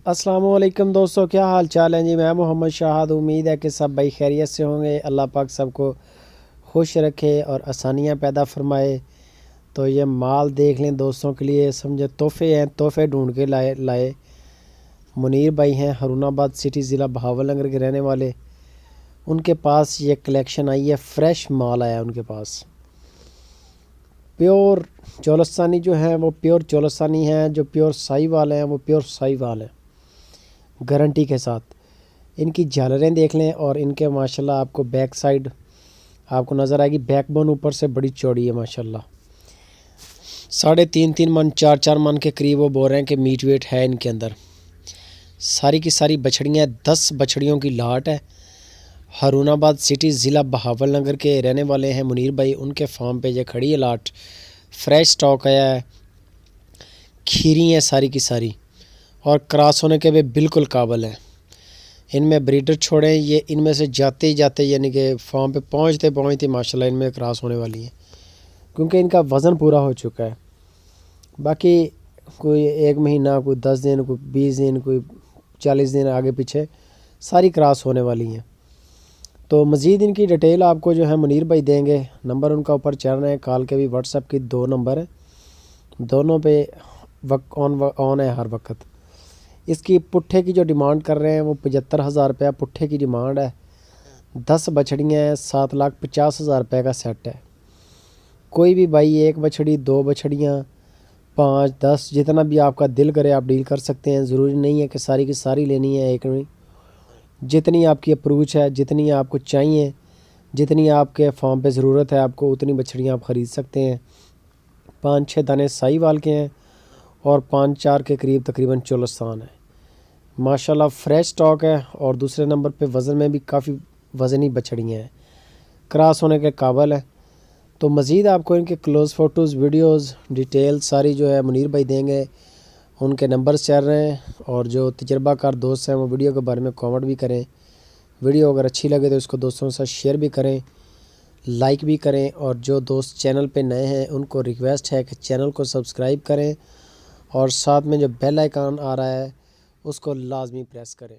अस्सलाम वालेकुम दोस्तों, क्या हाल चाल है जी। मैं मोहम्मद शाहद। उम्मीद है कि सब भाई खैरियत से होंगे। अल्लाह पाक सबको खुश रखे और आसानियाँ पैदा फरमाए। तो ये माल देख लें दोस्तों के लिए, समझे तोहफ़े हैं, तोहफ़े ढूंढ के लाए। मुनीर भाई हैं, हरुणाबाद सिटी ज़िला बहावलनगर के रहने वाले। उनके पास ये कलेक्शन आई है, फ्रेश माल आया उनके पास। प्योर चोलस्तानी जो है वो प्योर चोलस्तानी है, जो प्योर साहिवाल हैं वो प्योर साहिवाल हैं, गारंटी के साथ। इनकी झालरें देख लें और इनके माशाल्लाह आपको बैक साइड आपको नज़र आएगी। बैकबोन ऊपर से बड़ी चौड़ी है माशाल्लाह। 3.5 मन 4 मन के करीब वो बोल रहे हैं कि मीट वेट है इनके अंदर। सारी की सारी बछड़ियाँ 10 बछड़ियों की लाट है। हरुणाबाद सिटी ज़िला बहावलनगर के रहने वाले हैं मुनीर भाई। उनके फार्म पे ये खड़ी है लाट। फ्रेश स्टॉक आया है, खीरी है सारी की सारी, और क्रॉस होने के भी बिल्कुल काबिल हैं। इनमें ब्रीडर छोड़े, ये इनमें से जाते ही जाते यानी कि फार्म पे पहुँचते माशाल्लाह इनमें क्रॉस होने वाली हैं, क्योंकि इनका वज़न पूरा हो चुका है। बाकी कोई 1 महीना, कोई 10 दिन, कोई 20 दिन, कोई 40 दिन आगे पीछे सारी क्रॉस होने वाली हैं। तो मज़ीद इनकी डिटेल आपको जो है मुनीर भाई देंगे। नंबर उनका ऊपर चल रहे हैं, कॉल के भी व्हाट्सएप की 2 नंबर है, दोनों पे ऑन है हर वक्त। इसकी पुट्ठे की जो डिमांड कर रहे हैं वो 75,000 रुपया पुट्ठे की डिमांड है। 10 बछड़ियाँ हैं, 7,50,000 रुपये का सेट है। कोई भी भाई 1 बछड़ी, 2 बछड़ियाँ, 5, 10 जितना भी आपका दिल करे आप डील कर सकते हैं। ज़रूरी नहीं है कि सारी की सारी लेनी है एक में। जितनी आपकी अप्रोच है, जितनी आपको चाहिए, जितनी आपके फार्म पे ज़रूरत है आपको, उतनी बछड़ियाँ आप ख़रीद सकते हैं। 5-6 दाने साहिवाल के हैं और 5-4 के करीब तकरीबन चोलस्तान है। माशाल्लाह फ्रेश स्टॉक है। और दूसरे नंबर पे वज़न में भी काफ़ी वज़नी बछड़ियाँ हैं, क्रॉस होने के काबिल है। तो मज़ीद आपको इनके क्लोज़ फ़ोटोज़, वीडियोज़, डिटेल सारी जो है मुनीर भाई देंगे। उनके नंबर्स चल रहे हैं, और जो तजर्बाकार दोस्त हैं वो वीडियो के बारे में कमेंट भी करें। वीडियो अगर अच्छी लगे तो इसको दोस्तों के साथ शेयर भी करें, लाइक भी करें। और जो दोस्त चैनल पे नए हैं उनको रिक्वेस्ट है कि चैनल को सब्सक्राइब करें और साथ में जो बेल आइकन आ रहा है उसको लाजमी प्रेस करें।